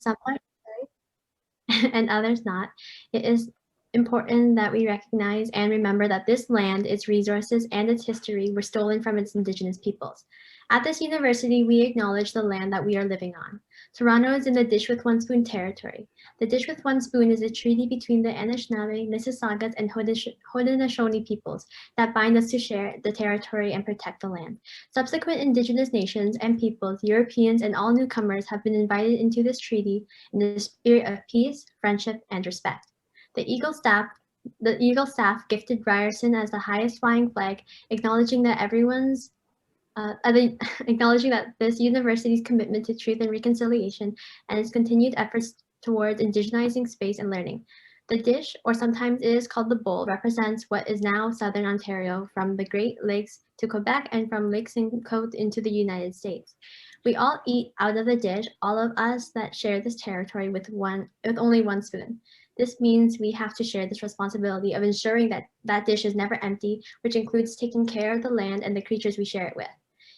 some are and others not, it is important that we recognize and remember that this land, its resources, and its history were stolen from its indigenous peoples. At this university, we acknowledge the land that we are living on. Toronto is in the Dish with One Spoon territory. The Dish with One Spoon is a treaty between the Anishinaabe, Mississaugas, and Haudenosaunee peoples that bind us to share the territory and protect the land. Subsequent indigenous nations and peoples, Europeans, and all newcomers have been invited into this treaty in the spirit of peace, friendship, and respect. The Eagle staff gifted Ryerson as the highest flying flag, acknowledging that acknowledging that this university's commitment to truth and reconciliation and its continued efforts towards indigenizing space and learning. The dish, or sometimes it is called the bowl, represents what is now Southern Ontario, from the Great Lakes to Quebec and from Lake Simcoe into the United States. We all eat out of the dish, all of us that share this territory with only one spoon. This means we have to share this responsibility of ensuring that that dish is never empty, which includes taking care of the land and the creatures we share it with.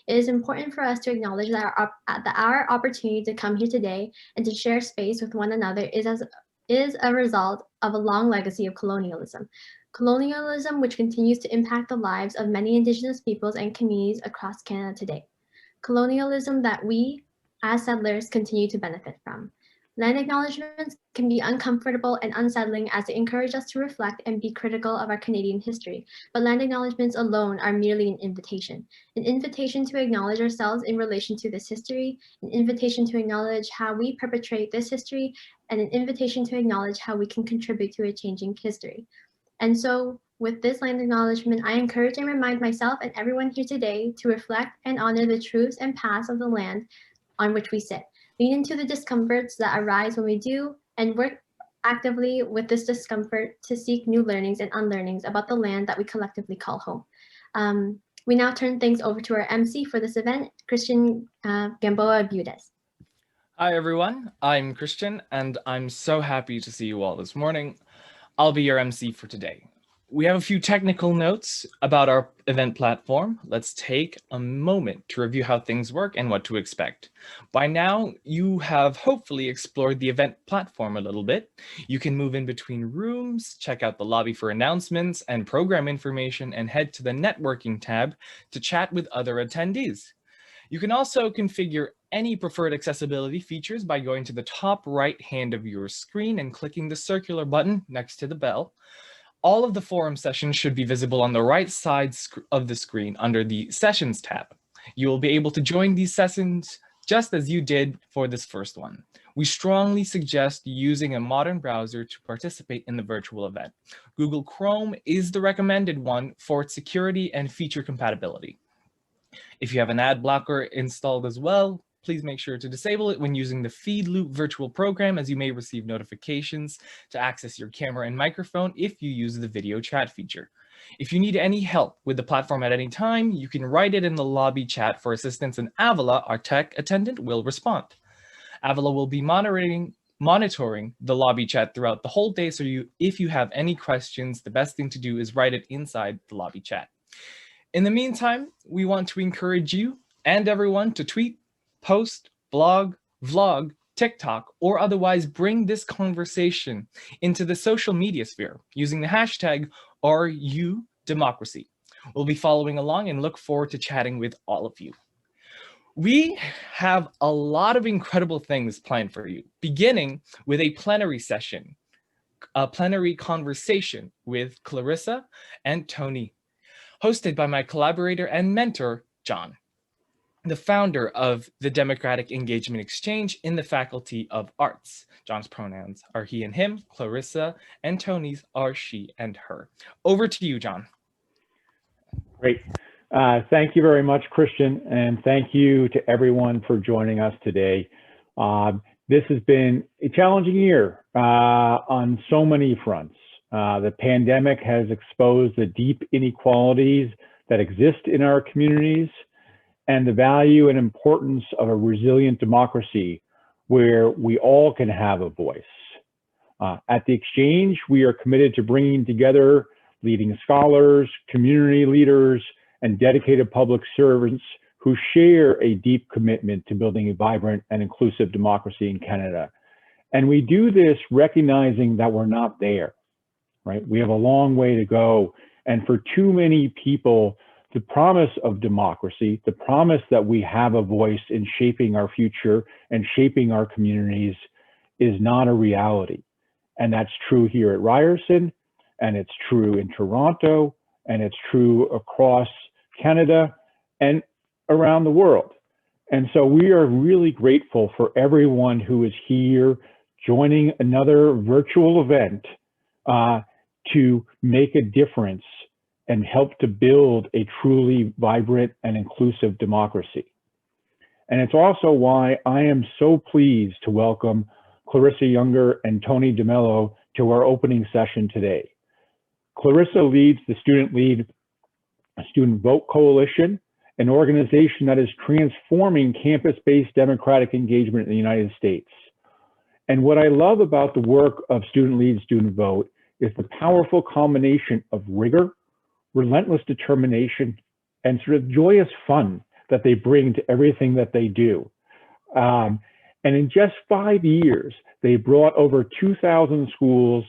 It is important for us to acknowledge that our opportunity to come here today and to share space with one another is a result of a long legacy of colonialism. Colonialism which continues to impact the lives of many Indigenous peoples and communities across Canada today. Colonialism that we, as settlers, continue to benefit from. Land acknowledgements can be uncomfortable and unsettling as they encourage us to reflect and be critical of our Canadian history, but land acknowledgements alone are merely an invitation to acknowledge ourselves in relation to this history, an invitation to acknowledge how we perpetrate this history, and an invitation to acknowledge how we can contribute to a changing history. And so, with this land acknowledgement, I encourage and remind myself and everyone here today to reflect and honor the truths and paths of the land on which we sit. Lean into the discomforts that arise when we do, and work actively with this discomfort to seek new learnings and unlearnings about the land that we collectively call home. We now turn things over to our MC for this event, Christian Gamboa Budes. Hi everyone, I'm Christian and I'm so happy to see you all this morning. I'll be your MC for today. We have a few technical notes about our event platform. Let's take a moment to review how things work and what to expect. By now, you have hopefully explored the event platform a little bit. You can move in between rooms, check out the lobby for announcements and program information, and head to the networking tab to chat with other attendees. You can also configure any preferred accessibility features by going to the top right hand of your screen and clicking the circular button next to the bell. All of the forum sessions should be visible on the right side of the screen under the Sessions tab. You will be able to join these sessions just as you did for this first one. We strongly suggest using a modern browser to participate in the virtual event. Google Chrome is the recommended one for its security and feature compatibility. If you have an ad blocker installed as well, please make sure to disable it when using the feed loop virtual program, as you may receive notifications to access your camera and microphone if you use the video chat feature. If you need any help with the platform at any time, you can write it in the lobby chat for assistance, and Avila, our tech attendant, will respond. Avila will be monitoring the lobby chat throughout the whole day, so if you have any questions, the best thing to do is write it inside the lobby chat. In the meantime, we want to encourage you and everyone to tweet, post, blog, vlog, TikTok, or otherwise bring this conversation into the social media sphere using the hashtag #RUDemocracy. We'll be following along and look forward to chatting with all of you. We have a lot of incredible things planned for you, beginning with a plenary session, a plenary conversation with Clarissa and Tony, hosted by my collaborator and mentor, John, the founder of the Democratic Engagement Exchange in the Faculty of Arts. John's pronouns are he and him, Clarissa, and Tony's are she and her. Over to you, John. Great. Thank you very much, Christian, and thank you to everyone for joining us today. This has been a challenging year on so many fronts. The pandemic has exposed the deep inequalities that exist in our communities and the value and importance of a resilient democracy where we all can have a voice. At the Exchange, we are committed to bringing together leading scholars, community leaders, and dedicated public servants who share a deep commitment to building a vibrant and inclusive democracy in Canada. And we do this recognizing that we're not there, right? We have a long way to go. And for too many people, the promise of democracy, the promise that we have a voice in shaping our future and shaping our communities is not a reality. And that's true here at Ryerson, and it's true in Toronto, and it's true across Canada and around the world. And so we are really grateful for everyone who is here joining another virtual event to make a difference and help to build a truly vibrant and inclusive democracy. And it's also why I am so pleased to welcome Clarissa Unger and Tony DeMello to our opening session today. Clarissa leads the Student Vote Coalition, an organization that is transforming campus-based democratic engagement in the United States. And what I love about the work of Student Lead, Student Vote is the powerful combination of rigor, relentless determination, and sort of joyous fun that they bring to everything that they do. And in just 5 years, they brought over 2,000 schools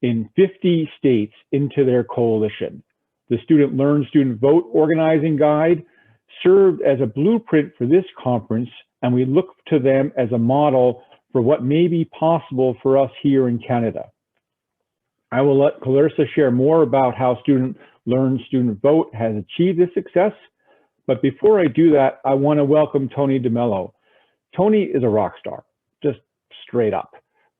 in 50 states into their coalition. The Student Learn, Student Vote organizing guide served as a blueprint for this conference, and we look to them as a model for what may be possible for us here in Canada. I will let Clarissa share more about how Student Learn, Student Vote has achieved this success. But before I do that, I want to welcome Tony DeMello. Tony is a rock star, just straight up.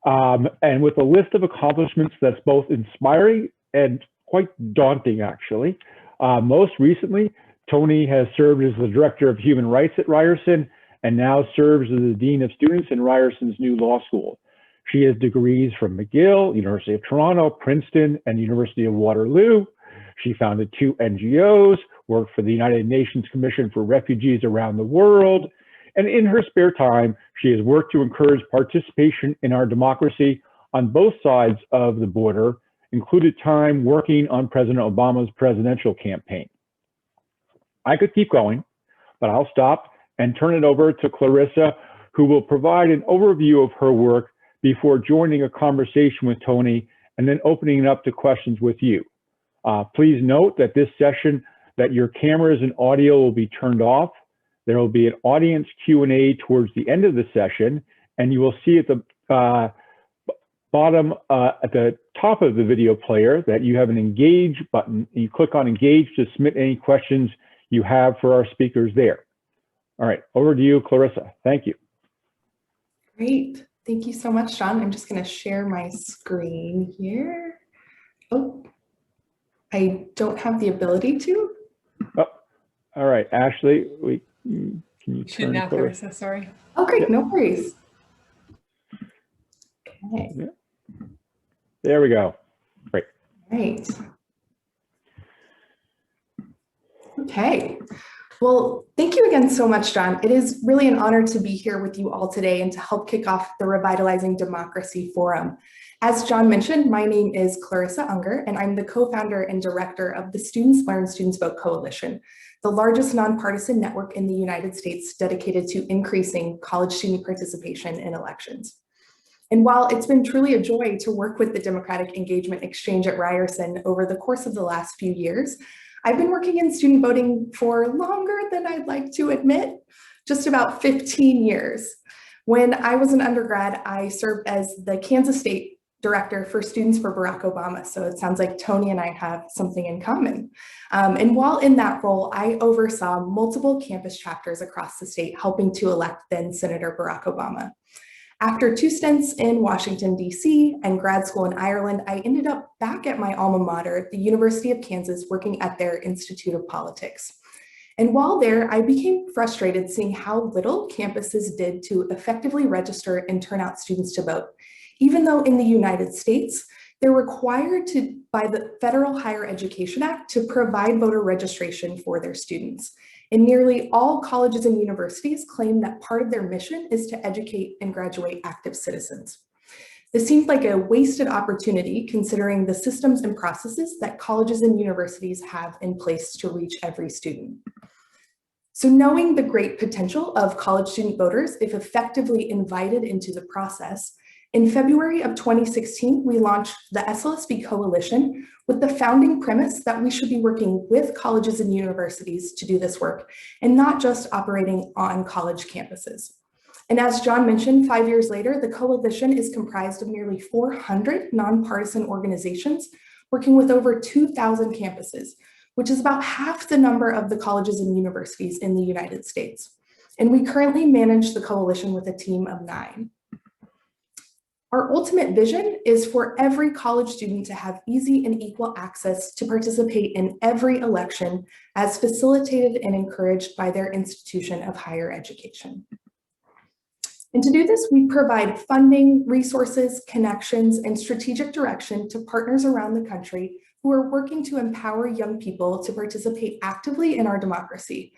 And with a list of accomplishments that's both inspiring and quite daunting, actually. Most recently, Tony has served as the Director of Human Rights at Ryerson and now serves as the Dean of Students in Ryerson's new law school. She has degrees from McGill, University of Toronto, Princeton, and University of Waterloo. She founded 2 NGOs, worked for the United Nations Commission for Refugees around the world, and in her spare time, she has worked to encourage participation in our democracy on both sides of the border, included time working on President Obama's presidential campaign. I could keep going, but I'll stop and turn it over to Clarissa, who will provide an overview of her work before joining a conversation with Tony and then opening it up to questions with you. Please note that this session, that your cameras and audio will be turned off. There will be an audience Q&A towards the end of the session, and you will see at the bottom, at the top of the video player that you have an engage button. You click on engage to submit any questions you have for our speakers there. All right, over to you, Clarissa. Thank you. Great. Thank you so much, John. I'm just going to share my screen here. Oh, I don't have the ability to. Oh, all right, Ashley, can you turn now, Clarissa, sorry. Oh, great, no worries. Okay. There we go. Great. Right. Okay. Well, thank you again so much, John. It is really an honor to be here with you all today and to help kick off the Revitalizing Democracy Forum. As John mentioned, my name is Clarissa Unger, and I'm the co-founder and director of the Students Learn, Students Vote Coalition, the largest nonpartisan network in the United States dedicated to increasing college student participation in elections. And while it's been truly a joy to work with the Democratic Engagement Exchange at Ryerson over the course of the last few years, I've been working in student voting for longer than I'd like to admit, just about 15 years. When I was an undergrad, I served as the Kansas State Director for Students for Barack Obama. So it sounds like Tony and I have something in common. And while in that role, I oversaw multiple campus chapters across the state, helping to elect then Senator Barack Obama. After 2 stints in Washington, D.C. and grad school in Ireland, I ended up back at my alma mater, the University of Kansas, working at their Institute of Politics. And while there, I became frustrated seeing how little campuses did to effectively register and turn out students to vote, even though in the United States, they're required to, by the Federal Higher Education Act, to provide voter registration for their students. And nearly all colleges and universities claim that part of their mission is to educate and graduate active citizens. This seemed like a wasted opportunity considering the systems and processes that colleges and universities have in place to reach every student. So knowing the great potential of college student voters, if effectively invited into the process, In February of 2016, we launched the SLSV Coalition with the founding premise that we should be working with colleges and universities to do this work and not just operating on college campuses. And as John mentioned, 5 years later, the coalition is comprised of nearly 400 nonpartisan organizations working with over 2,000 campuses, which is about half the number of the colleges and universities in the United States. And we currently manage the coalition with a team of 9. Our ultimate vision is for every college student to have easy and equal access to participate in every election as facilitated and encouraged by their institution of higher education. And to do this, we provide funding, resources, connections, and strategic direction to partners around the country who are working to empower young people to participate actively in our democracy.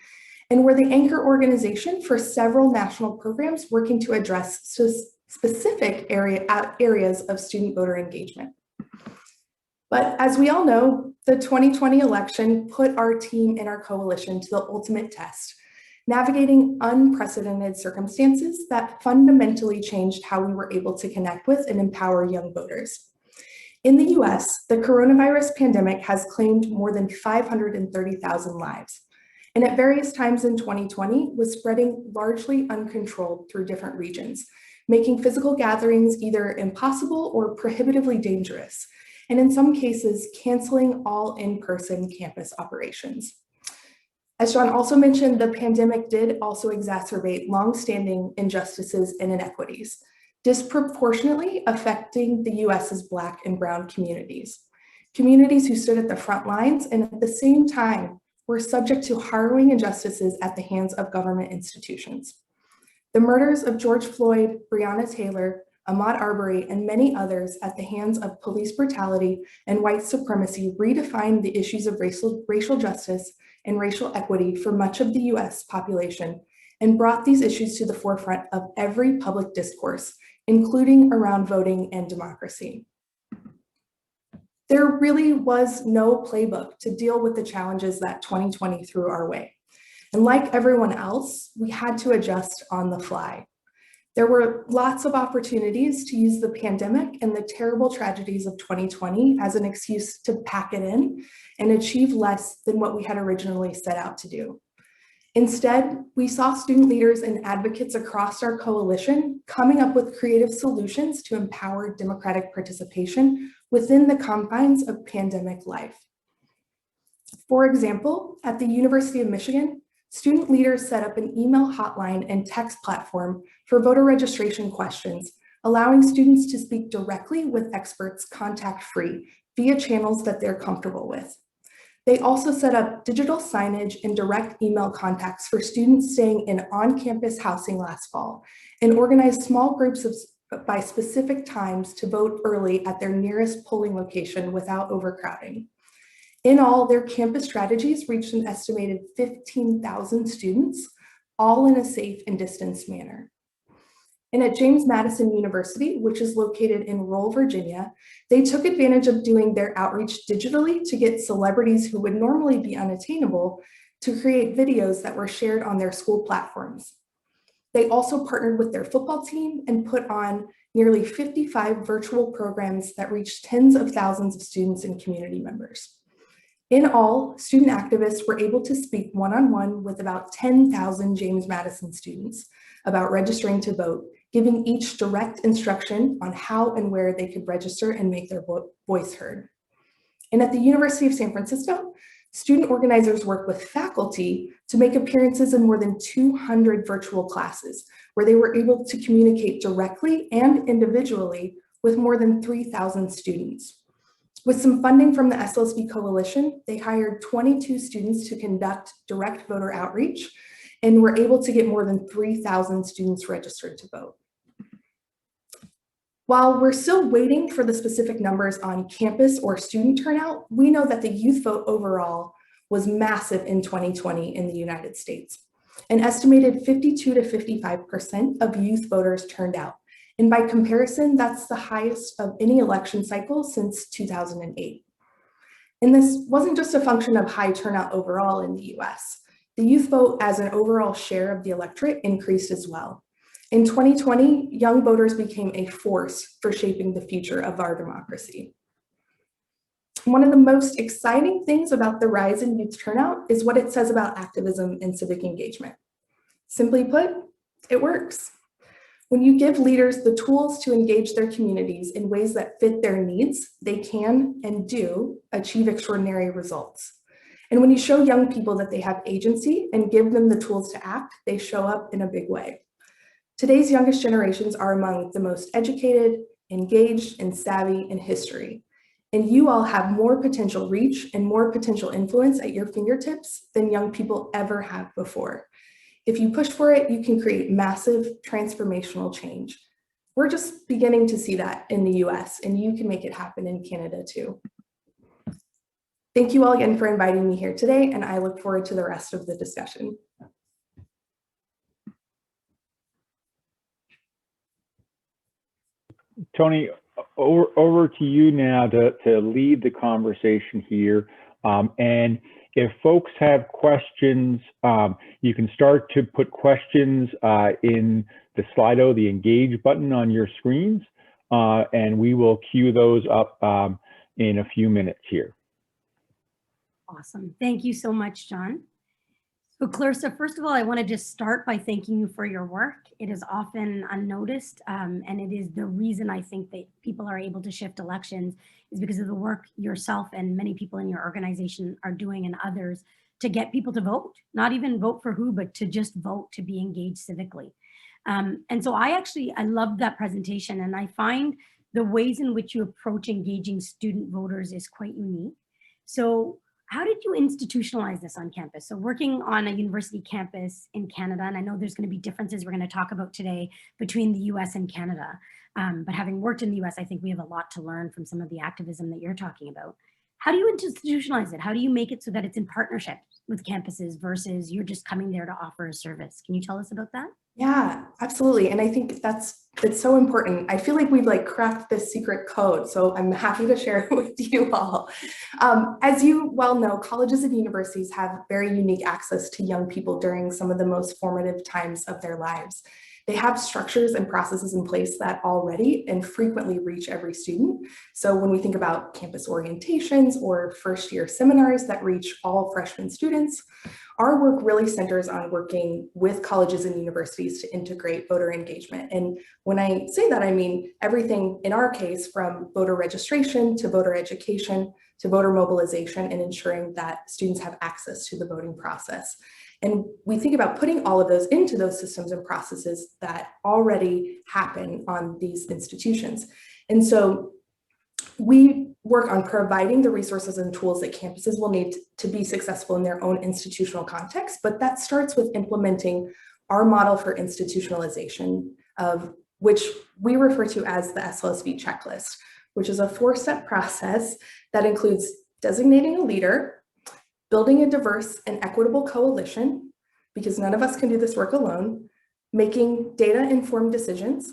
And we're the anchor organization for several national programs working to address specific areas of student voter engagement. But as we all know, the 2020 election put our team and our coalition to the ultimate test, navigating unprecedented circumstances that fundamentally changed how we were able to connect with and empower young voters. In the US, the coronavirus pandemic has claimed more than 530,000 lives, and at various times in 2020 was spreading largely uncontrolled through different regions, making physical gatherings either impossible or prohibitively dangerous, and in some cases, canceling all in-person campus operations. As John also mentioned, the pandemic did also exacerbate longstanding injustices and inequities, disproportionately affecting the US's Black and Brown communities who stood at the front lines and at the same time were subject to harrowing injustices at the hands of government institutions. The murders of George Floyd, Breonna Taylor, Ahmaud Arbery, and many others at the hands of police brutality and white supremacy redefined the issues of racial justice and racial equity for much of the US population and brought these issues to the forefront of every public discourse, including around voting and democracy. There really was no playbook to deal with the challenges that 2020 threw our way. And like everyone else, we had to adjust on the fly. There were lots of opportunities to use the pandemic and the terrible tragedies of 2020 as an excuse to pack it in and achieve less than what we had originally set out to do. Instead, we saw student leaders and advocates across our coalition coming up with creative solutions to empower democratic participation within the confines of pandemic life. For example, at the University of Michigan, student leaders set up an email hotline and text platform for voter registration questions, allowing students to speak directly with experts contact-free via channels that they're comfortable with. They also set up digital signage and direct email contacts for students staying in on-campus housing last fall and organized small groups by specific times to vote early at their nearest polling location without overcrowding. In all, their campus strategies reached an estimated 15,000 students, all in a safe and distanced manner. And at James Madison University, which is located in rural Virginia, they took advantage of doing their outreach digitally to get celebrities who would normally be unattainable to create videos that were shared on their school platforms. They also partnered with their football team and put on nearly 55 virtual programs that reached tens of thousands of students and community members. In all, student activists were able to speak one-on-one with about 10,000 James Madison students about registering to vote, giving each direct instruction on how and where they could register and make their voice heard. And at the University of San Francisco, student organizers work with faculty to make appearances in more than 200 virtual classes, where they were able to communicate directly and individually with more than 3,000 students. With some funding from the SLSV Coalition, they hired 22 students to conduct direct voter outreach and were able to get more than 3,000 students registered to vote. While we're still waiting for the specific numbers on campus or student turnout, we know that the youth vote overall was massive in 2020 in the United States. An estimated 52 to 55% of youth voters turned out. And by comparison, that's the highest of any election cycle since 2008. And this wasn't just a function of high turnout overall in the US. The youth vote as an overall share of the electorate increased as well. In 2020, young voters became a force for shaping the future of our democracy. One of the most exciting things about the rise in youth turnout is what it says about activism and civic engagement. Simply put, it works. When you give leaders the tools to engage their communities in ways that fit their needs, they can and do achieve extraordinary results. And when you show young people that they have agency and give them the tools to act, they show up in a big way. Today's youngest generations are among the most educated, engaged, and savvy in history. And you all have more potential reach and more potential influence at your fingertips than young people ever have before. If you push for it, you can create massive transformational change. We're just beginning to see that in the US, and you can make it happen in Canada too. Thank you all again for inviting me here today, and I look forward to the rest of the discussion. Tony, over to you now to lead the conversation here. And if folks have questions, you can start to put questions in the Slido, the engage button on your screens, and we will queue those up in a few minutes here. Awesome. Thank you so much, John. So Clarissa, first of all, I want to just start by thanking you for your work. It is often unnoticed, and it is the reason I think that people are able to shift elections is because of the work yourself and many people in your organization are doing and others to get people to vote, not even vote for who, but to just vote, to be engaged civically. And so I loved that presentation, and I find the ways in which you approach engaging student voters is quite unique. So how did you institutionalize this on campus? So working on a university campus in Canada, and I know there's going to be differences we're going to talk about today between the US and Canada, but having worked in the US, I think we have a lot to learn from some of the activism that you're talking about. How do you institutionalize it? How do you make it so that it's in partnership with campuses versus you're just coming there to offer a service? Can you tell us about that? Yeah, absolutely. And I think it's so important. I feel like we've cracked this secret code, so I'm happy to share it with you all. As you well know, colleges and universities have very unique access to young people during some of the most formative times of their lives. They have structures and processes in place that already and frequently reach every student. So when we think about campus orientations or first year seminars that reach all freshman students, our work really centers on working with colleges and universities to integrate voter engagement. And when I say that, I mean everything in our case from voter registration to voter education to voter mobilization and ensuring that students have access to the voting process. And we think about putting all of those into those systems and processes that already happen on these institutions. And so we work on providing the resources and tools that campuses will need to be successful in their own institutional context, but that starts with implementing our model for institutionalization, of which we refer to as the SLSV checklist, which is a 4-step process that includes designating a leader, building a diverse and equitable coalition, because none of us can do this work alone, making data-informed decisions,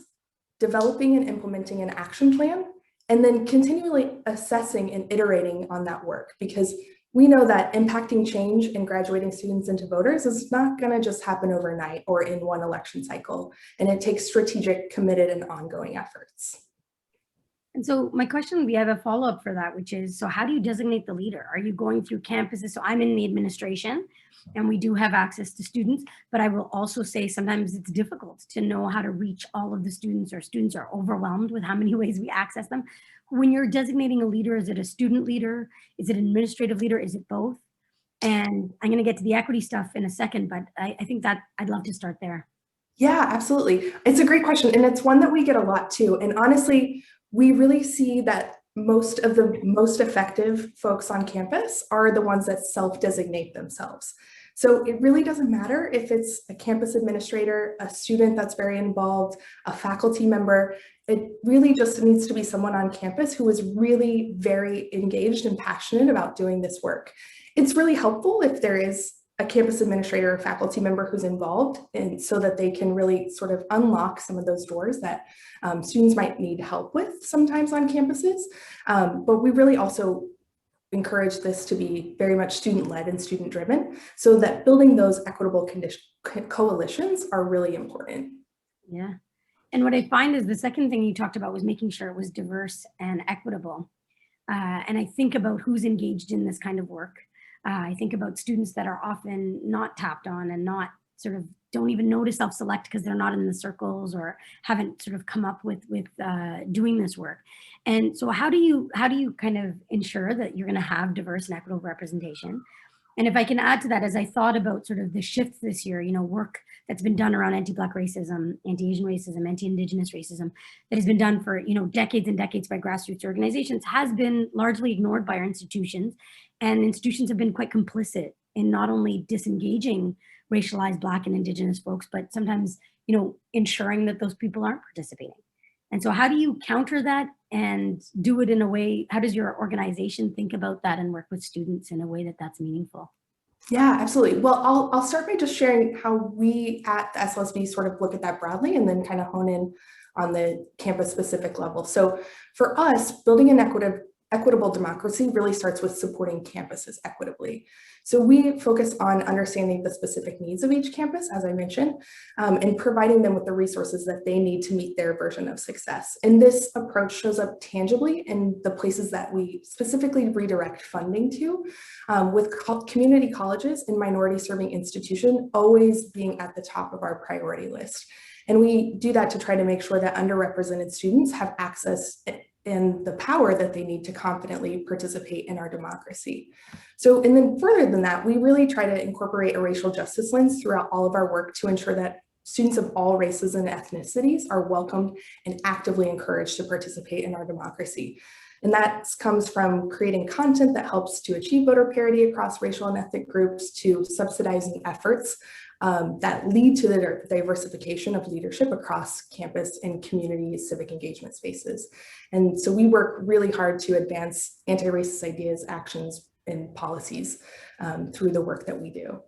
developing and implementing an action plan, and then continually assessing and iterating on that work, because we know that impacting change and graduating students into voters is not going to just happen overnight or in one election cycle, and it takes strategic, committed, and ongoing efforts. And so my question, we have a follow-up for that, which is, so how do you designate the leader? Are you going through campuses? So I'm in the administration and we do have access to students, but I will also say sometimes it's difficult to know how to reach all of the students, or students are overwhelmed with how many ways we access them. When you're designating a leader, is it a student leader? Is it an administrative leader? Is it both? And I'm going to get to the equity stuff in a second, but I think that I'd love to start there. Yeah, absolutely. It's a great question. And it's one that we get a lot too. And honestly, we really see that most of the most effective folks on campus are the ones that self-designate themselves. So it really doesn't matter if it's a campus administrator, a student that's very involved, a faculty member. It really just needs to be someone on campus who is really very engaged and passionate about doing this work. It's really helpful if there is a campus administrator or faculty member who's involved, and so that they can really sort of unlock some of those doors that students might need help with sometimes on campuses. But we really also encourage this to be very much student-led and student-driven, so that building those equitable coalitions are really important. Yeah. And what I find is the second thing you talked about was making sure it was diverse and equitable. And I think about who's engaged in this kind of work. I think about students that are often not tapped on and not sort of don't even know to self-select because they're not in the circles or haven't sort of come up with doing this work. And so how do you kind of ensure that you're going to have diverse and equitable representation? And if I can add to that, as I thought about sort of the shift this year, you know, work that's been done around anti-Black racism, anti-Asian racism, anti-Indigenous racism, that has been done for, you know, decades and decades by grassroots organizations has been largely ignored by our institutions. And institutions have been quite complicit in not only disengaging racialized Black and Indigenous folks, but sometimes, you know, ensuring that those people aren't participating. And so how do you counter that and do it in a way, how does your organization think about that and work with students in a way that that's meaningful? Yeah, absolutely. Well, I'll start by just sharing how we at the SLSV sort of look at that broadly and then kind of hone in on the campus specific level. So for us, building an equitable democracy really starts with supporting campuses equitably. So we focus on understanding the specific needs of each campus, as I mentioned, and providing them with the resources that they need to meet their version of success. And this approach shows up tangibly in the places that we specifically redirect funding to, with community colleges and minority serving institutions always being at the top of our priority list. And we do that to try to make sure that underrepresented students have access and the power that they need to confidently participate in our democracy. So, and then further than that, we really try to incorporate a racial justice lens throughout all of our work to ensure that students of all races and ethnicities are welcomed and actively encouraged to participate in our democracy. And that comes from creating content that helps to achieve voter parity across racial and ethnic groups, to subsidizing efforts that lead to the diversification of leadership across campus and community civic engagement spaces. And so we work really hard to advance anti-racist ideas, actions, and policies through the work that we do.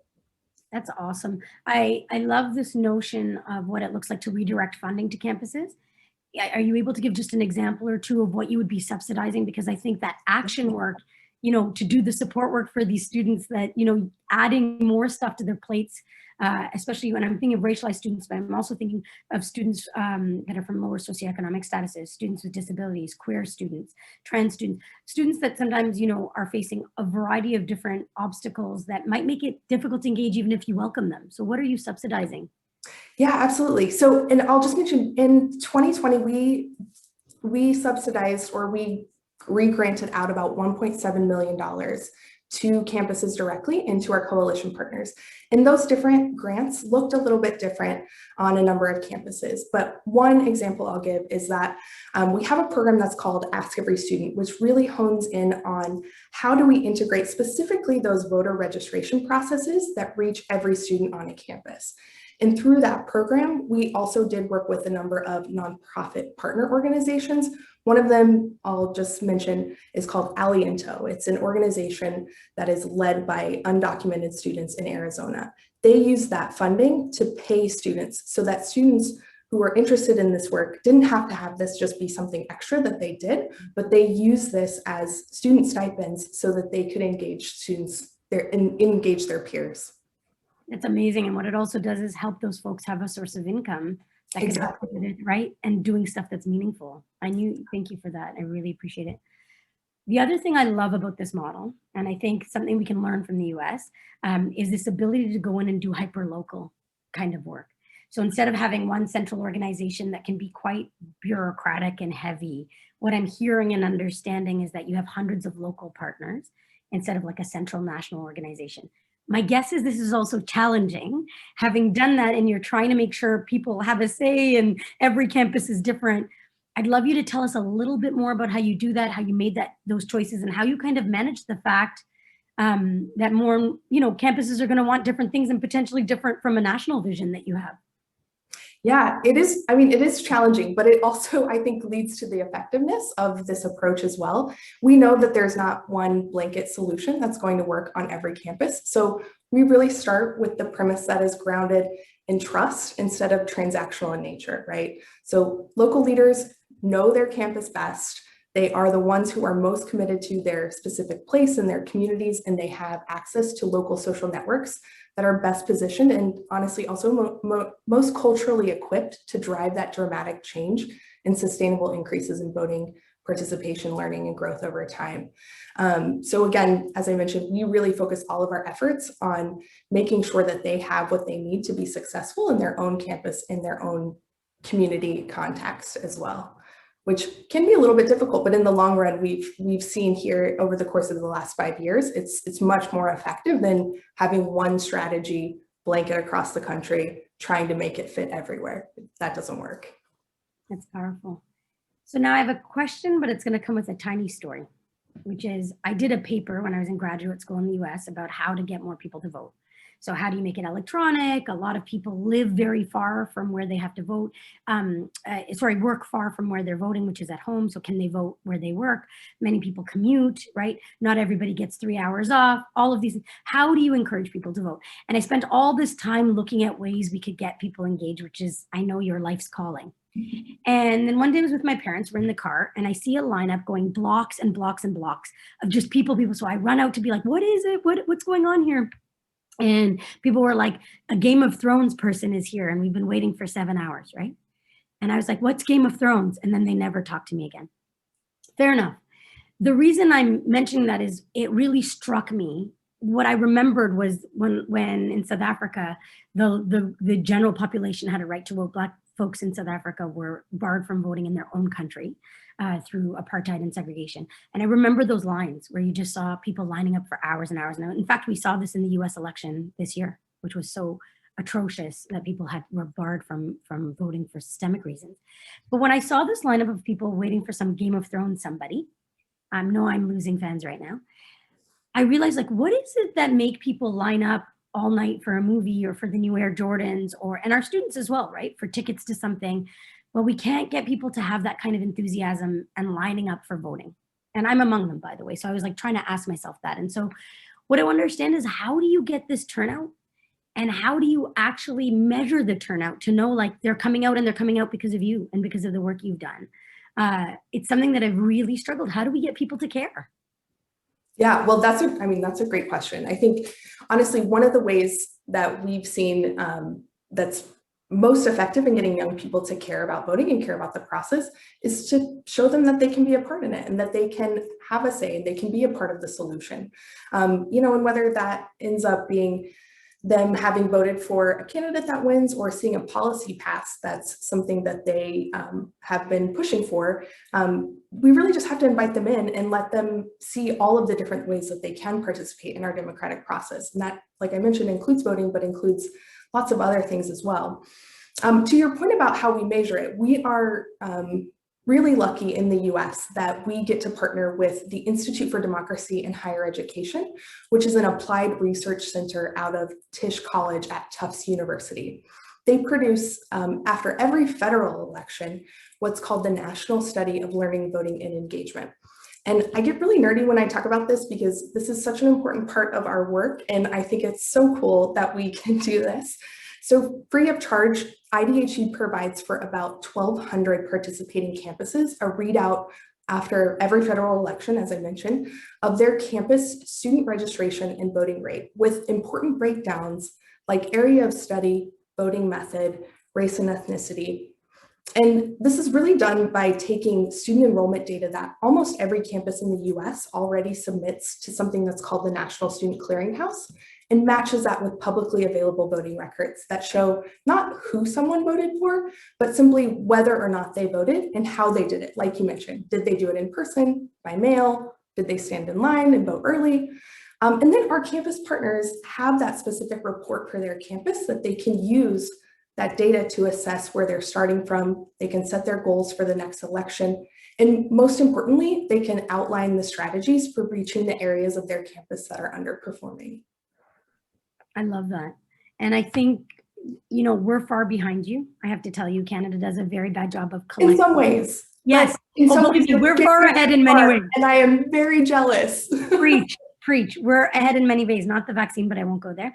That's awesome. I love this notion of what it looks like to redirect funding to campuses. Are you able to give just an example or two of what you would be subsidizing? Because I think that action work, you know, to do the support work for these students, that, you know, adding more stuff to their plates, especially when I'm thinking of racialized students, but I'm also thinking of students that are from lower socioeconomic statuses, students with disabilities, queer students, trans students, students that sometimes, you know, are facing a variety of different obstacles that might make it difficult to engage even if you welcome them. So what are you subsidizing? Yeah, absolutely. So, and I'll just mention in 2020, we subsidized, or we re-granted out about $1.7 million to campuses directly and to our coalition partners. And those different grants looked a little bit different on a number of campuses. But one example I'll give is that we have a program that's called Ask Every Student, which really hones in on how do we integrate specifically those voter registration processes that reach every student on a campus. And through that program, we also did work with a number of nonprofit partner organizations. One of them I'll just mention is called Aliento. It's an organization that is led by undocumented students in Arizona. They use that funding to pay students so that students who are interested in this work didn't have to have this just be something extra that they did, but they use this as student stipends so that they could engage students and engage their peers. It's amazing. And what it also does is help those folks have a source of income that can help with it, right? And doing stuff that's meaningful. Thank you for that. I really appreciate it. The other thing I love about this model, and I think something we can learn from the US, is this ability to go in and do hyper-local kind of work. So instead of having one central organization that can be quite bureaucratic and heavy, what I'm hearing and understanding is that you have hundreds of local partners instead of like a central national organization. My guess is this is also challenging, having done that, and you're trying to make sure people have a say and every campus is different. I'd love you to tell us a little bit more about how you do that, how you made those choices, and how you kind of manage the fact that more, you know, campuses are going to want different things and potentially different from a national vision that you have. Yeah, it is. I mean, it is challenging, but it also, I think, leads to the effectiveness of this approach as well. We know that there's not one blanket solution that's going to work on every campus. So we really start with the premise that is grounded in trust instead of transactional in nature, right? So local leaders know their campus best. They are the ones who are most committed to their specific place in their communities, and they have access to local social networks that are best positioned and honestly also most culturally equipped to drive that dramatic change and sustainable increases in voting participation, learning, and growth over time. So again, as I mentioned, we really focus all of our efforts on making sure that they have what they need to be successful in their own campus, in their own community context as well, which can be a little bit difficult, but in the long run, we've seen here over the course of the last 5 years, it's much more effective than having one strategy blanket across the country, trying to make it fit everywhere. That doesn't work. That's powerful. So now I have a question, but it's going to come with a tiny story, which is I did a paper when I was in graduate school in the US about how to get more people to vote. So how do you make it electronic? A lot of people live very far from where they have to vote, work far from where they're voting, which is at home. So can they vote where they work? Many people commute, right? Not everybody gets 3 hours off, all of these. How do you encourage people to vote? And I spent all this time looking at ways we could get people engaged, which is, I know, your life's calling. And then one day I was with my parents, we're in the car, and I see a lineup going blocks and blocks and blocks of just people. So I run out to be like, what is it? What's going on here? And people were like, a Game of Thrones person is here, and we've been waiting for 7 hours, right? And I was like, what's Game of Thrones? And then they never talked to me again. Fair enough. The reason I'm mentioning that is it really struck me. What I remembered was when in South Africa, the general population had a right to vote. Black folks in South Africa were barred from voting in their own country through apartheid and segregation. And I remember those lines where you just saw people lining up for hours and hours. And in fact, we saw this in the US election this year, which was so atrocious that people were barred from voting for systemic reasons. But when I saw this lineup of people waiting for some Game of Thrones somebody, I know I'm losing fans right now, I realized, like, what is it that make people line up all night for a movie or for the new Air Jordans, and our students as well, right, for tickets to something? Well, we can't get people to have that kind of enthusiasm and lining up for voting. And I'm among them, by the way. So I was like trying to ask myself that. And so what I want to understand is, how do you get this turnout? And how do you actually measure the turnout to know, like, they're coming out and they're coming out because of you and because of the work you've done? It's something that I've really struggled. How do we get people to care? Yeah, well, that's a great question. I think, honestly, one of the ways that we've seen that's most effective in getting young people to care about voting and care about the process is to show them that they can be a part in it and that they can have a say and they can be a part of the solution. And whether that ends up being them having voted for a candidate that wins or seeing a policy pass that's something that they have been pushing for, we really just have to invite them in and let them see all of the different ways that they can participate in our democratic process. And that, like I mentioned, includes voting, but includes lots of other things as well. To your point about how we measure it, we are really lucky in the US that we get to partner with the Institute for Democracy in Higher Education, which is an applied research center out of Tisch College at Tufts University. They produce, after every federal election, what's called the National Study of Learning, Voting, and Engagement. And I get really nerdy when I talk about this because this is such an important part of our work, and I think it's so cool that we can do this. So free of charge, IDHE provides for about 1,200 participating campuses a readout after every federal election, as I mentioned, of their campus student registration and voting rate, with important breakdowns like area of study, voting method, race and ethnicity. And this is really done by taking student enrollment data that almost every campus in the US already submits to something that's called the National Student Clearinghouse, and matches that with publicly available voting records that show not who someone voted for, but simply whether or not they voted and how they did it. Like you mentioned, did they do it in person, by mail? Did they stand in line and vote early? And then our campus partners have that specific report for their campus that they can use that data to assess where they're starting from. They can set their goals for the next election. And most importantly, they can outline the strategies for reaching the areas of their campus that are underperforming. I love that. And I think, we're far behind you. I have to tell you, Canada does a very bad job of collecting. In some Yes. In some ways, we're far ahead in many ways. And I am very jealous. Preach. Preach. We're ahead in many ways, not the vaccine, but I won't go there.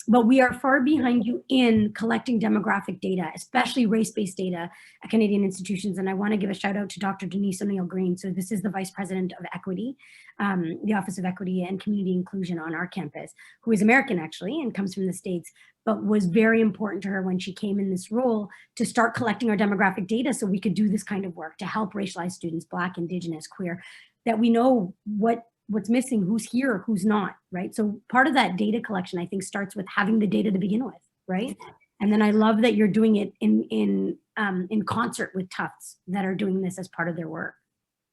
But we are far behind you in collecting demographic data, especially race-based data at Canadian institutions. And I want to give a shout out to Dr. Denise O'Neill Green. So this is the Vice President of Equity, the Office of Equity and Community Inclusion on our campus, who is American actually, and comes from the States, but was very important to her when she came in this role to start collecting our demographic data so we could do this kind of work to help racialized students, Black, Indigenous, queer, that we know what's missing, who's here, who's not, right? So part of that data collection, I think, starts with having the data to begin with, right? And then I love that you're doing it in concert with Tufts that are doing this as part of their work.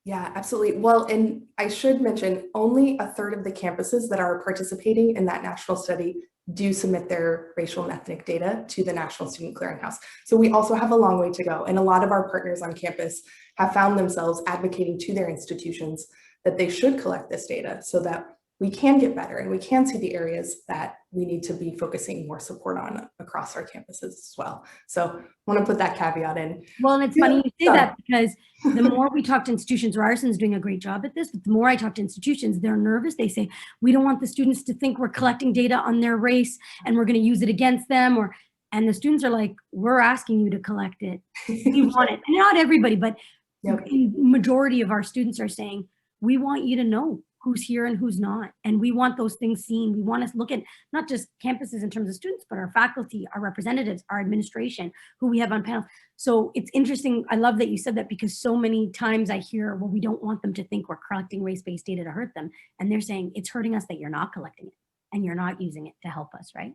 Yeah, absolutely. Well, and I should mention only a third of the campuses that are participating in that national study do submit their racial and ethnic data to the National Student Clearinghouse. So we also have a long way to go. And a lot of our partners on campus have found themselves advocating to their institutions that they should collect this data so that we can get better and we can see the areas that we need to be focusing more support on across our campuses as well. So I want to put that caveat in. Well, and it's funny you say that because the more we talk to institutions, Ryerson's doing a great job at this, but the more I talk to institutions, they're nervous. They say, we don't want the students to think we're collecting data on their race and we're going to use it against them. And the students are like, we're asking you to collect it. We want it. And not everybody, but the majority of our students are saying, we want you to know who's here and who's not. And we want those things seen. We want to look at not just campuses in terms of students, but our faculty, our representatives, our administration, who we have on panels. So it's interesting. I love that you said that because so many times I hear, well, we don't want them to think we're collecting race-based data to hurt them. And they're saying it's hurting us that you're not collecting it and you're not using it to help us, right?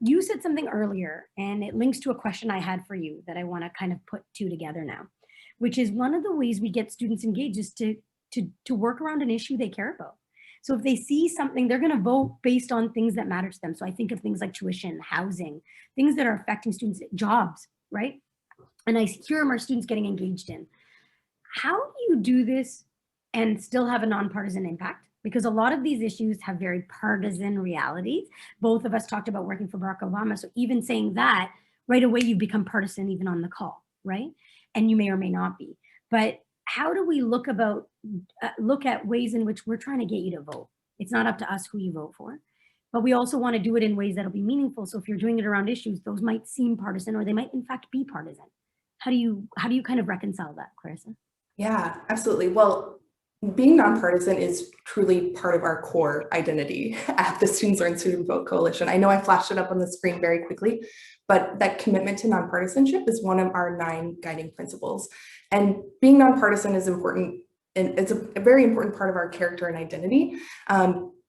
You said something earlier, and it links to a question I had for you that I want to kind of put two together now, which is one of the ways we get students engaged is to work around an issue they care about. So if they see something, they're going to vote based on things that matter to them. So I think of things like tuition, housing, things that are affecting students, jobs, right? And I hear them are students getting engaged in. How do you do this and still have a nonpartisan impact? Because a lot of these issues have very partisan realities. Both of us talked about working for Barack Obama. So even saying that, right away, you've become partisan even on the call, right? And you may or may not be. But how do we look at ways in which we're trying to get you to vote? It's not up to us who you vote for, but we also want to do it in ways that'll be meaningful. So if you're doing it around issues, those might seem partisan or they might in fact be partisan. How do you kind of reconcile that, Clarissa? Yeah, absolutely. Well, being nonpartisan is truly part of our core identity at the Students Learn Student Vote Coalition. I know I flashed it up on the screen very quickly, but that commitment to nonpartisanship is one of our 9 guiding principles. And being nonpartisan is important, and it's a very important part of our character and identity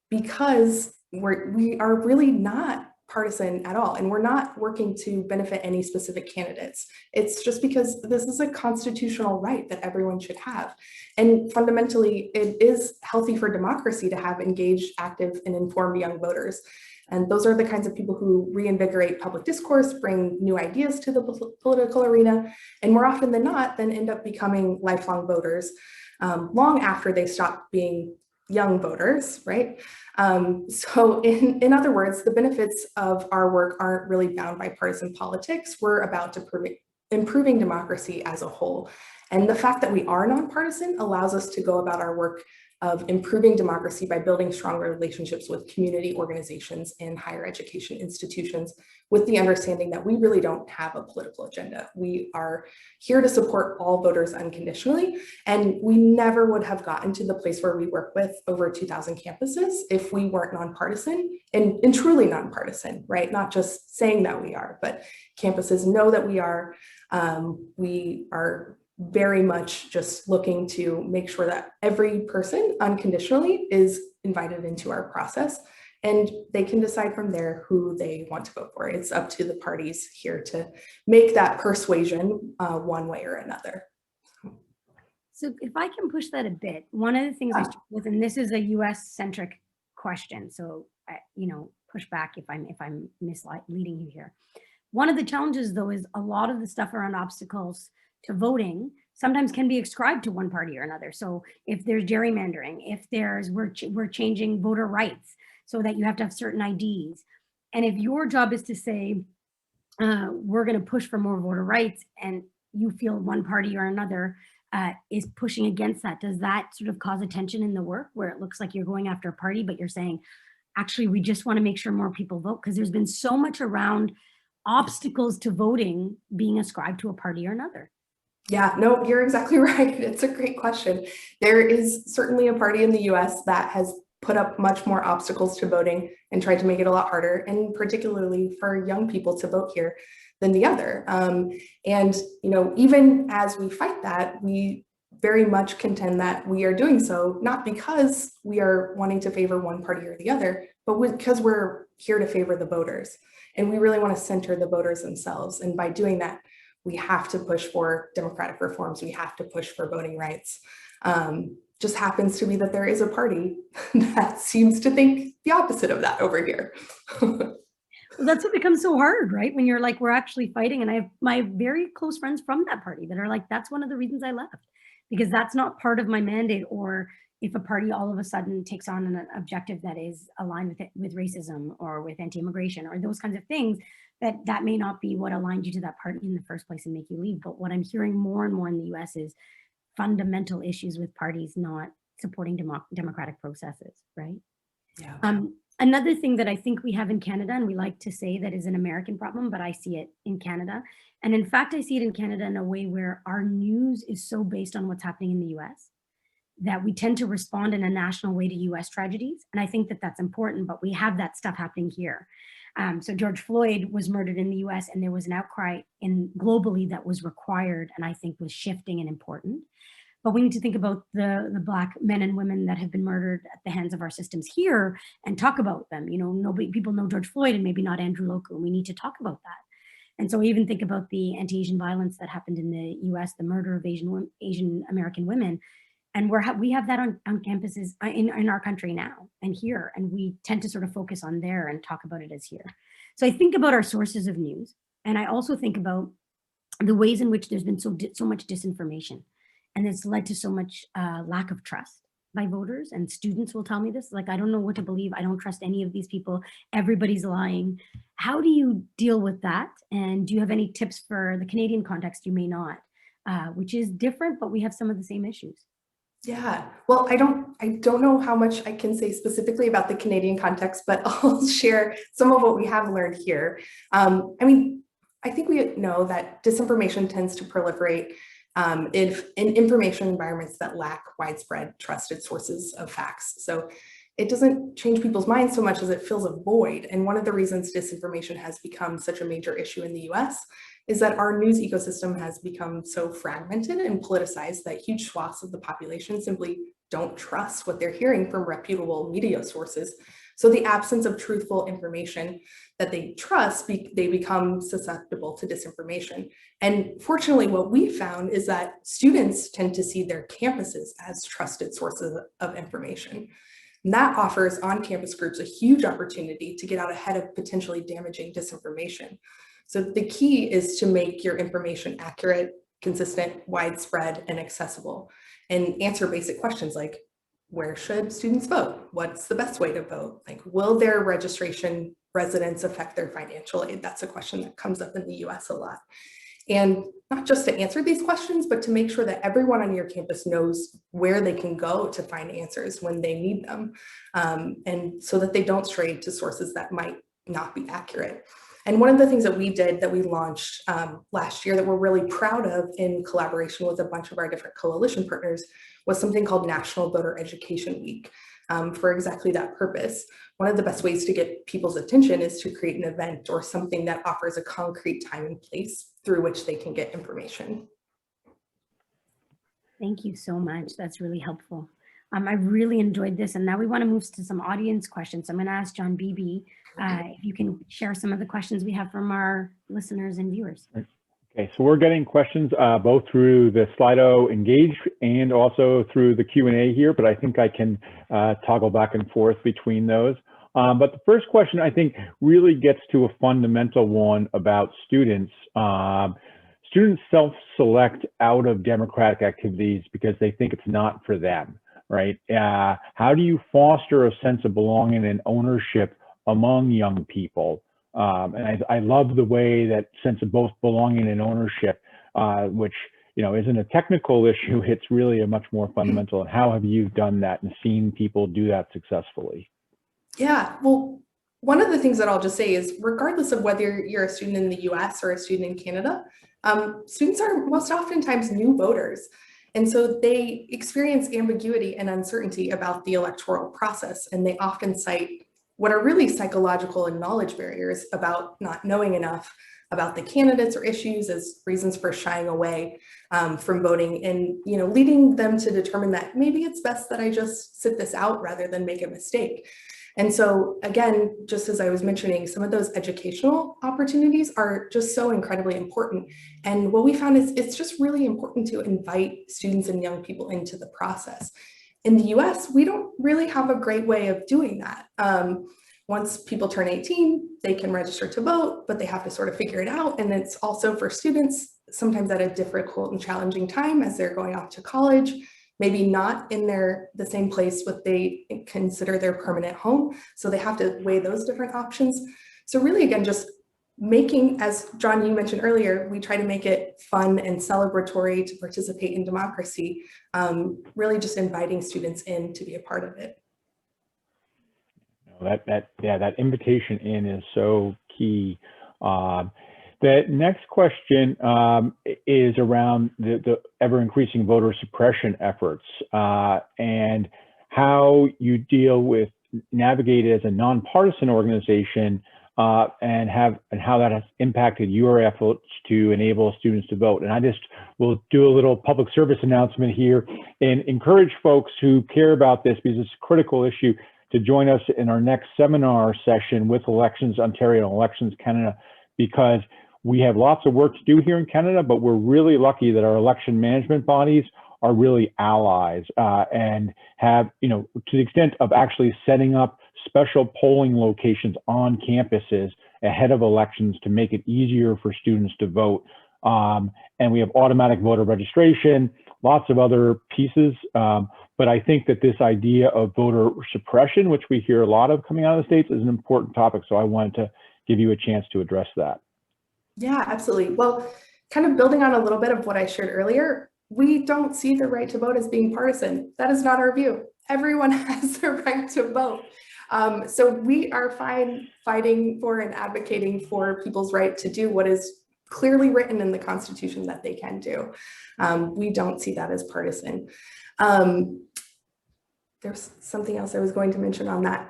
because we are really not partisan at all, and we're not working to benefit any specific candidates. It's just because this is a constitutional right that everyone should have. And fundamentally, it is healthy for democracy to have engaged, active, and informed young voters. And those are the kinds of people who reinvigorate public discourse, bring new ideas to the political arena, and more often than not, then end up becoming lifelong voters long after they stop being young voters, right? So in other words, the benefits of our work aren't really bound by partisan politics. We're about improving democracy as a whole. And the fact that we are nonpartisan allows us to go about our work of improving democracy by building stronger relationships with community organizations and higher education institutions, with the understanding that we really don't have a political agenda. We are here to support all voters unconditionally, and we never would have gotten to the place where we work with over 2,000 campuses if we weren't nonpartisan and truly nonpartisan, right? Not just saying that we are, but campuses know that we are. We are very much just looking to make sure that every person unconditionally is invited into our process, and they can decide from there who they want to vote for. It's up to the parties here to make that persuasion one way or another. So if I can push that a bit, one of the things I struggle with, and this is a US centric question, so push back if I'm misleading you here. One of the challenges though is a lot of the stuff around obstacles to voting sometimes can be ascribed to one party or another. So if there's gerrymandering, if we're changing voter rights so that you have to have certain IDs. And if your job is to say, we're going to push for more voter rights, and you feel one party or another is pushing against that, does that sort of cause a tension in the work where it looks like you're going after a party, but you're saying, actually, we just want to make sure more people vote? Because there's been so much around obstacles to voting being ascribed to a party or another. Yeah, no, you're exactly right. It's a great question. There is certainly a party in the US that has put up much more obstacles to voting and tried to make it a lot harder, and particularly for young people to vote here than the other. And even as we fight that, we very much contend that we are doing so not because we are wanting to favor one party or the other, but because we're here to favor the voters. And we really want to center the voters themselves. And by doing that, we have to push for democratic reforms. We have to push for voting rights. Just happens to be that there is a party that seems to think the opposite of that over here. Well, that's what becomes so hard, right? When you're like, we're actually fighting. And I have my very close friends from that party that are like, that's one of the reasons I left, because that's not part of my mandate. Or if a party all of a sudden takes on an objective that is aligned with racism or with anti-immigration or those kinds of things, that may not be what aligned you to that party in the first place and make you leave. But what I'm hearing more and more in the US is fundamental issues with parties not supporting democratic processes, right? Yeah. Another thing that I think we have in Canada, and we like to say that is an American problem, but I see it in Canada. And in fact, I see it in Canada in a way where our news is so based on what's happening in the US that we tend to respond in a national way to US tragedies. And I think that that's important, but we have that stuff happening here. So George Floyd was murdered in the US, and there was an outcry globally that was required and I think was shifting and important. But we need to think about the Black men and women that have been murdered at the hands of our systems here and talk about them. People know George Floyd and maybe not Andrew Loku, and we need to talk about that. And so even think about the anti-Asian violence that happened in the US, the murder of Asian American women. And we have that on campuses in our country now and here, and we tend to sort of focus on there and talk about it as here. So I think about our sources of news, and I also think about the ways in which there's been so much disinformation, and it's led to so much lack of trust by voters. And students will tell me this, like, I don't know what to believe. I don't trust any of these people. Everybody's lying. How do you deal with that? And do you have any tips for the Canadian context? You may not, which is different, but we have some of the same issues. Yeah, well, I don't know how much I can say specifically about the Canadian context, but I'll share some of what we have learned here. I think we know that disinformation tends to proliferate in information environments that lack widespread trusted sources of facts. So it doesn't change people's minds so much as it fills a void. And one of the reasons disinformation has become such a major issue in the US is that our news ecosystem has become so fragmented and politicized that huge swaths of the population simply don't trust what they're hearing from reputable media sources. So the absence of truthful information that they trust, they become susceptible to disinformation. And fortunately, what we found is that students tend to see their campuses as trusted sources of information. And that offers on-campus groups a huge opportunity to get out ahead of potentially damaging disinformation. So the key is to make your information accurate, consistent, widespread, and accessible, and answer basic questions like, where should students vote? What's the best way to vote? Like, will their registration residence affect their financial aid? That's a question that comes up in the US a lot. And not just to answer these questions, but to make sure that everyone on your campus knows where they can go to find answers when they need them, and so that they don't stray to sources that might not be accurate. And one of the things that we did, that we launched last year that we're really proud of in collaboration with a bunch of our different coalition partners, was something called National Voter Education Week, for exactly that purpose. One of the best ways to get people's attention is to create an event or something that offers a concrete time and place through which they can get information. Thank you so much. That's really helpful. I really enjoyed this, and now we want to move to some audience questions. So I'm going to ask John Beebe if you can share some of the questions we have from our listeners and viewers. Okay, so we're getting questions both through the Slido Engage and also through the Q&A here, but I think I can toggle back and forth between those. But the first question, I think, really gets to a fundamental one about students. Students self-select out of democratic activities because they think it's not for them, right? How do you foster a sense of belonging and ownership among young people? And I love the way that sense of both belonging and ownership, which isn't a technical issue. It's really a much more fundamental. And how have you done that and seen people do that successfully? Yeah, well, one of the things that I'll just say is, regardless of whether you're a student in the US or a student in Canada, students are most oftentimes new voters. And so they experience ambiguity and uncertainty about the electoral process. And they often cite what are really psychological and knowledge barriers about not knowing enough about the candidates or issues as reasons for shying away from voting, and leading them to determine that maybe it's best that I just sit this out rather than make a mistake. And so again, just as I was mentioning, some of those educational opportunities are just so incredibly important. And what we found is it's just really important to invite students and young people into the process. In the US, we don't really have a great way of doing that. Once people turn 18, they can register to vote, but they have to sort of figure it out. And it's also for students, sometimes at a difficult and challenging time as they're going off to college, maybe not in the same place what they consider their permanent home. So they have to weigh those different options. So really, again, just making, as John, you mentioned earlier, we try to make it fun and celebratory to participate in democracy, really just inviting students in to be a part of it. That invitation in is so key. The next question is around the ever increasing voter suppression efforts and how you deal with, navigate it as a nonpartisan organization and how that has impacted your efforts to enable students to vote. And I just will do a little public service announcement here and encourage folks who care about this, because it's a critical issue, to join us in our next seminar session with Elections Ontario and Elections Canada, because we have lots of work to do here in Canada, but we're really lucky that our election management bodies are really allies and have, to the extent of actually setting up special polling locations on campuses ahead of elections to make it easier for students to vote. And we have automatic voter registration, lots of other pieces. But I think that this idea of voter suppression, which we hear a lot of coming out of the States, is an important topic. So I wanted to give you a chance to address that. Yeah, absolutely. Well, kind of building on a little bit of what I shared earlier, we don't see the right to vote as being partisan. That is not our view. Everyone has the right to vote. So we are fighting for and advocating for people's right to do what is clearly written in the Constitution that they can do. We don't see that as partisan. There's something else I was going to mention on that.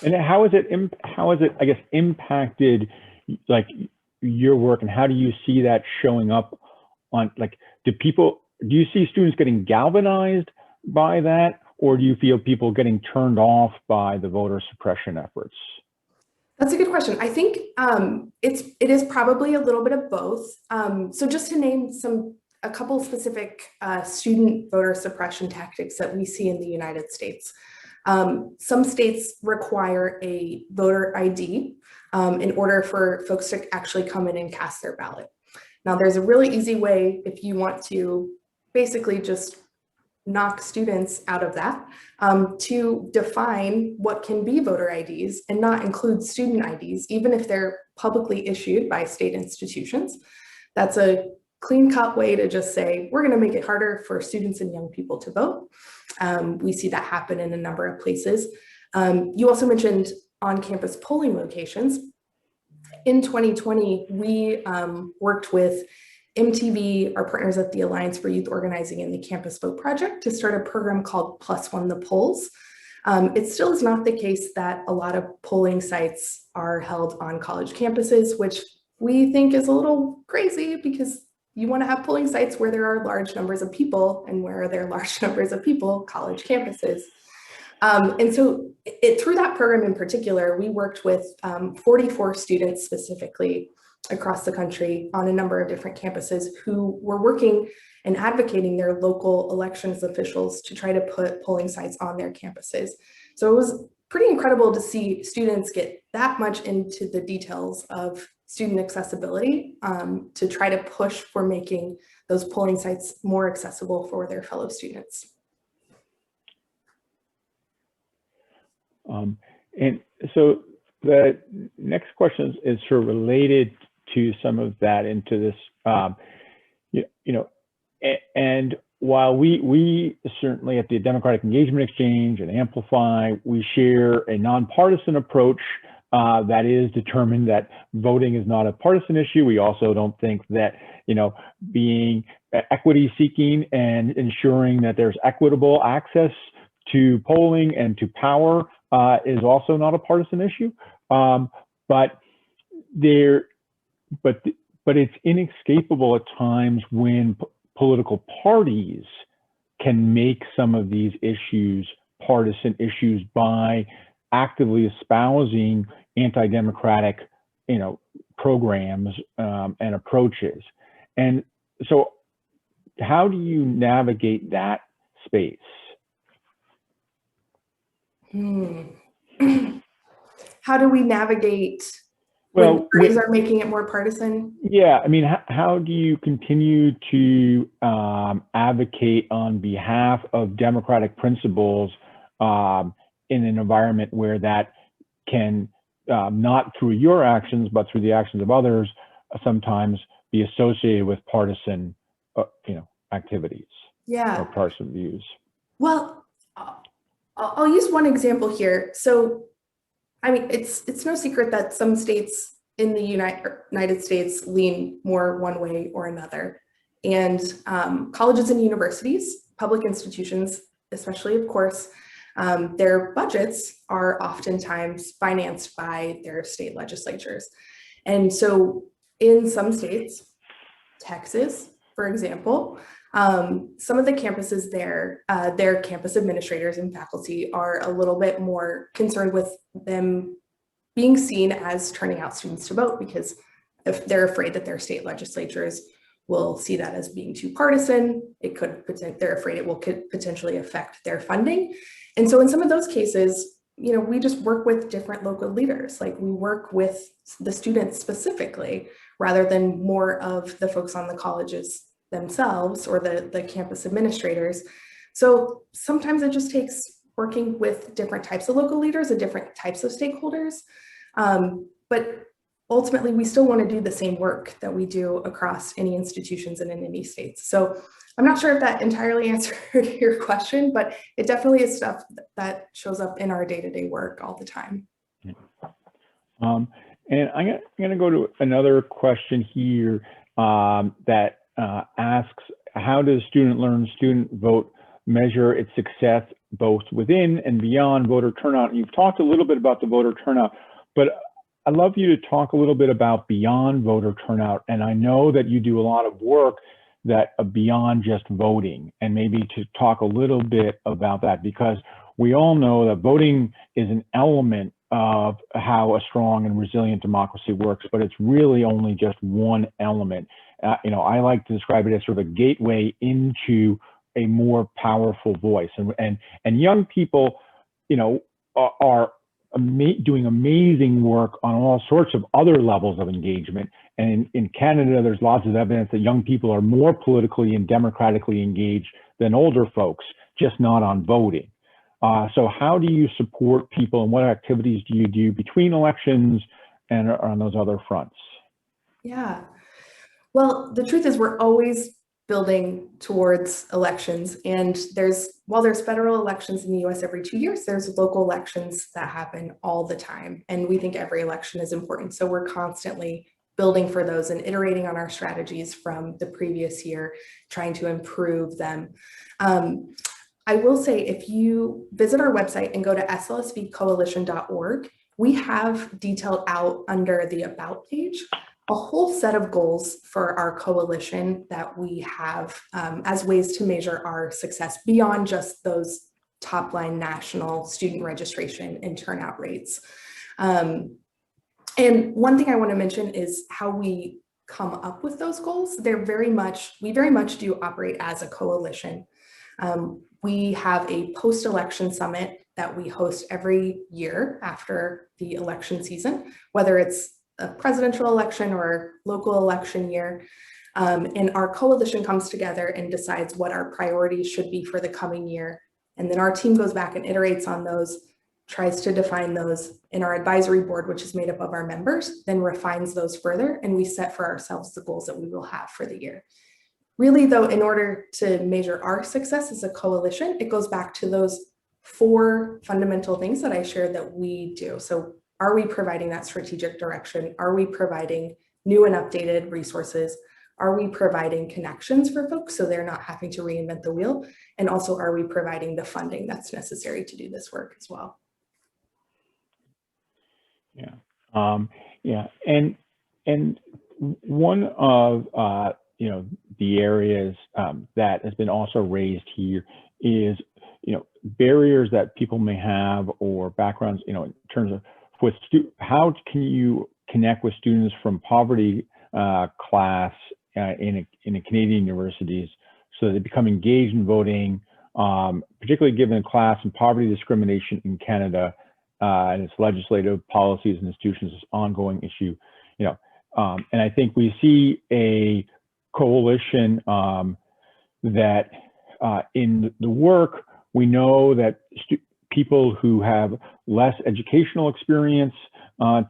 And how is it, I guess, impacted like your work, and how do you see that showing up on, like, do you see students getting galvanized by that, or do you feel people getting turned off by the voter suppression efforts? That's a good question. I think it is probably a little bit of both. So just to name a couple specific student voter suppression tactics that we see in the United States. Some states require a voter ID in order for folks to actually come in and cast their ballot. Now, there's a really easy way if you want to basically just knock students out of that, to define what can be voter IDs and not include student IDs, even if they're publicly issued by state institutions. That's a clean-cut way to just say, we're going to make it harder for students and young people to vote. We see that happen in a number of places. You also mentioned on-campus polling locations. In 2020, we worked with MTV, our partners at the Alliance for Youth Organizing, and the Campus Vote Project to start a program called +1 the Polls. It still is not the case that a lot of polling sites are held on college campuses, which we think is a little crazy, because you want to have polling sites where there are large numbers of people, and where there are large numbers of people, college campuses. And so through that program in particular, we worked with 44 students specifically across the country on a number of different campuses who were working and advocating their local elections officials to try to put polling sites on their campuses. So it was pretty incredible to see students get that much into the details of student accessibility to try to push for making those polling sites more accessible for their fellow students. And so the next question is sort of related to some of that into this, and while we certainly at the Democratic Engagement Exchange and Amplify, we share a nonpartisan approach that is determined that voting is not a partisan issue. We also don't think that, being equity seeking and ensuring that there's equitable access to polling and to power is also not a partisan issue. But it's inescapable at times when political parties can make some of these issues partisan issues by actively espousing anti-democratic, programs and approaches. And so how do you navigate that space? How do we navigate when parties are making it more partisan? Yeah, I mean, how do you continue to advocate on behalf of democratic principles in an environment where that can, not through your actions, but through the actions of others, sometimes be associated with partisan, activities, or partisan views? Well, I'll use one example here. So, I mean, it's no secret that some states in the United States lean more one way or another. And colleges and universities, public institutions, especially, of course, their budgets are oftentimes financed by their state legislatures. And so in some states, Texas, for example, some of the campuses there, their campus administrators and faculty are a little bit more concerned with them being seen as turning out students to vote, because if they're afraid that their state legislatures will see that as being too partisan, they're afraid it will potentially affect their funding. And so in some of those cases, we just work with different local leaders. Like, we work with the students specifically, rather than more of the folks on the colleges themselves or the campus administrators. So sometimes it just takes working with different types of local leaders and different types of stakeholders. But ultimately, we still want to do the same work that we do across any institutions and in any states. So I'm not sure if that entirely answered your question, but it definitely is stuff that shows up in our day-to-day work all the time. And I'm going to go to another question here that asks, how does student learn, student vote measure its success both within and beyond voter turnout? And you've talked a little bit about the voter turnout, but I'd love you to talk a little bit about beyond voter turnout. And I know that you do a lot of work that beyond just voting, and maybe to talk a little bit about that, because we all know that voting is an element of how a strong and resilient democracy works, but it's really only just one element. I like to describe it as sort of a gateway into a more powerful voice. And young people, are doing amazing work on all sorts of other levels of engagement. And in Canada, there's lots of evidence that young people are more politically and democratically engaged than older folks, just not on voting. So how do you support people, and what activities do you do between elections and on those other fronts? Yeah, well, the truth is we're always building towards elections, and while there's federal elections in the US every 2 years, there's local elections that happen all the time. And we think every election is important. So we're constantly building for those and iterating on our strategies from the previous year, trying to improve them. I will say, if you visit our website and go to slsvcoalition.org, we have detailed out under the About page a whole set of goals for our coalition that we have as ways to measure our success beyond just those top line national student registration and turnout rates. And one thing I want to mention is how we come up with those goals. We very much do operate as a coalition. We have a post-election summit that we host every year after the election season, whether it's a presidential election or local election year. And our coalition comes together and decides what our priorities should be for the coming year. And then our team goes back and iterates on those tries to define those in our advisory board, which is made up of our members, then refines those further, and we set for ourselves the goals that we will have for the year. Really though, in order to measure our success as a coalition, it goes back to those 4 fundamental things that I shared that we do. So are we providing that strategic direction? Are we providing new and updated resources? Are we providing connections for folks so they're not having to reinvent the wheel? And also, are we providing the funding that's necessary to do this work as well? Yeah, and one of the areas that has been also raised here is barriers that people may have or backgrounds in terms of how can you connect with students from poverty class in a Canadian universities so that they become engaged in voting, particularly given class and poverty discrimination in Canada and its legislative policies and institutions is an ongoing issue. And I think we see a coalition that in the work, we know that people who have less educational experience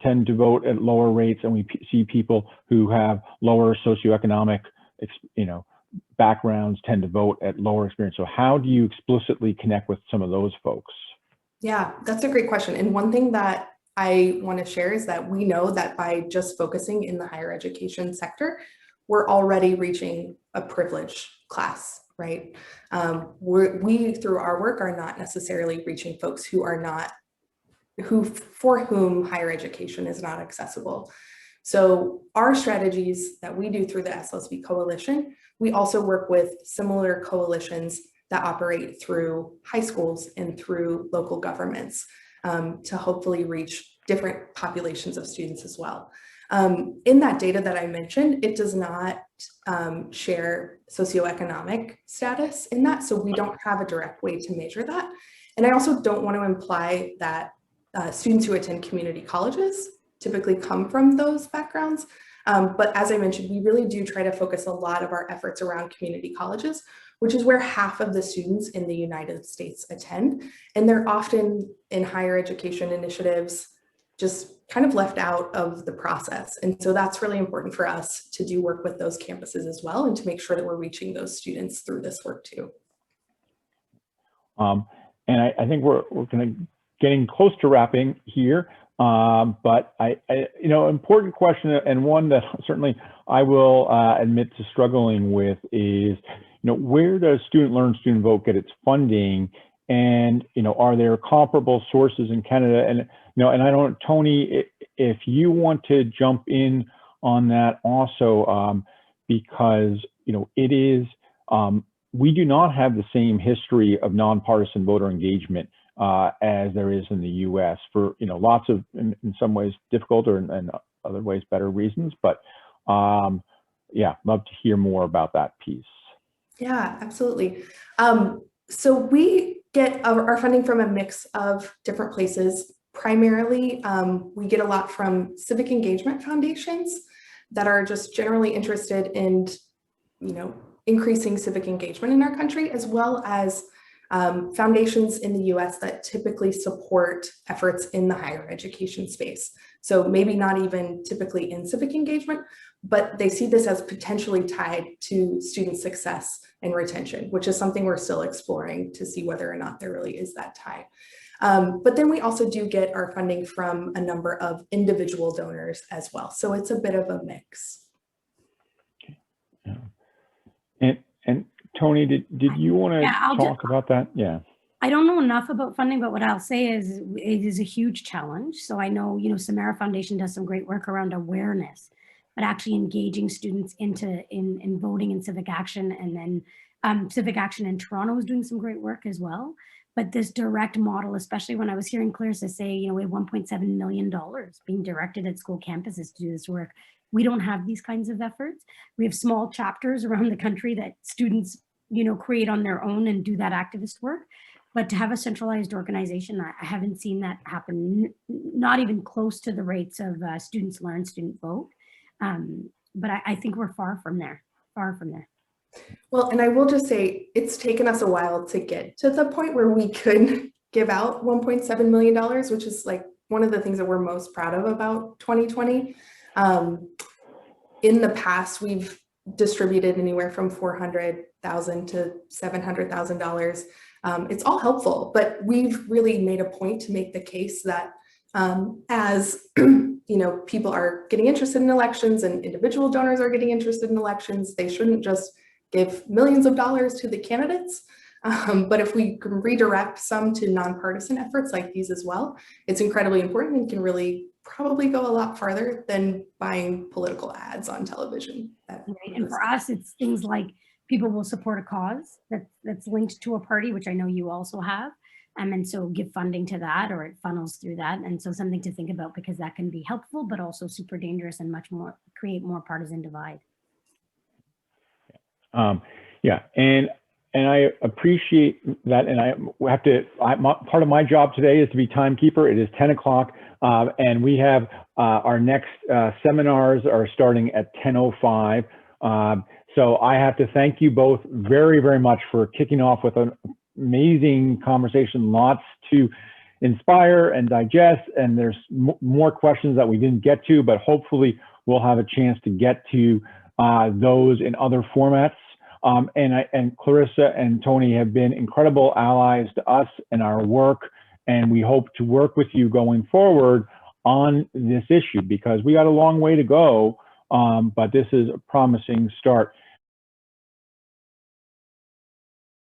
tend to vote at lower rates, and we see people who have lower socioeconomic backgrounds tend to vote at lower experience. So how do you explicitly connect with some of those folks? Yeah, that's a great question. And one thing that I want to share is that we know that by just focusing in the higher education sector, we're already reaching a privileged class, right? We through our work are not necessarily reaching folks who are not, for whom higher education is not accessible. So our strategies that we do through the SLSV Coalition, we also work with similar coalitions that operate through high schools and through local governments to hopefully reach different populations of students as well. In that data that I mentioned, it does not share socioeconomic status in that, so we don't have a direct way to measure that. And I also don't want to imply that students who attend community colleges typically come from those backgrounds. But as I mentioned, we really do try to focus a lot of our efforts around community colleges, which is where half of the students in the United States attend. And they're often in higher education initiatives, just kind of left out of the process. And so that's really important for us to do work with those campuses as well, and to make sure that we're reaching those students through this work too. And I think we're getting close to wrapping here. But important question, and one that certainly I will admit to struggling with is, where does Student Learn, Student Vote get its funding? And, are there comparable sources in Canada? And, and I don't, Tony, if you want to jump in on that also, because, it is, we do not have the same history of nonpartisan voter engagement as there is in the U.S. for lots of in some ways difficult or in other ways better reasons. But yeah, love to hear more about that piece. Yeah, absolutely. So we get our funding from a mix of different places. Primarily, we get a lot from civic engagement foundations that are just generally interested in increasing civic engagement in our country, as well as foundations in the US that typically support efforts in the higher education space. So maybe not even typically in civic engagement, but they see this as potentially tied to student success and retention, which is something we're still exploring to see whether or not there really is that tie. But then we also do get our funding from a number of individual donors as well. So it's a bit of a mix. And Tony, did you want to talk about that? Yeah. I don't know enough about funding, but what I'll say is it is a huge challenge. So I know, Samara Foundation does some great work around awareness, but actually engaging students in voting and civic action. And then Civic Action in Toronto is doing some great work as well. But this direct model, especially when I was hearing Clarissa say, we have $1.7 million being directed at school campuses to do this work. We don't have these kinds of efforts. We have small chapters around the country that students, create on their own and do that activist work. But to have a centralized organization, I haven't seen that happen, not even close to the rates of Students Learn, Student Vote. But I think we're far from there. Well, and I will just say it's taken us a while to get to the point where we could give out $1.7 million, which is like one of the things that we're most proud of about 2020. In the past, we've distributed anywhere from $400,000 to $700,000. It's all helpful, but we've really made a point to make the case that as people are getting interested in elections and individual donors are getting interested in elections, they shouldn't just give millions of dollars to the candidates. But if we can redirect some to nonpartisan efforts like these as well, it's incredibly important and can really probably go a lot farther than buying political ads on television. Right. And for us, it's things like people will support a cause that's linked to a party, which I know you also have. And so give funding to that, or it funnels through that. And so something to think about, because that can be helpful, but also super dangerous and much more create more partisan divide. Yeah, and I appreciate that, and part of my job today is to be timekeeper. It is 10 o'clock, and we have our next seminars are starting at 10:05. So I have to thank you both very, very much for kicking off with an amazing conversation, lots to inspire and digest, and there's more questions that we didn't get to, but hopefully we'll have a chance to get to those in other formats. And Clarissa and Tony have been incredible allies to us and our work, and we hope to work with you going forward on this issue, because we got a long way to go, but this is a promising start.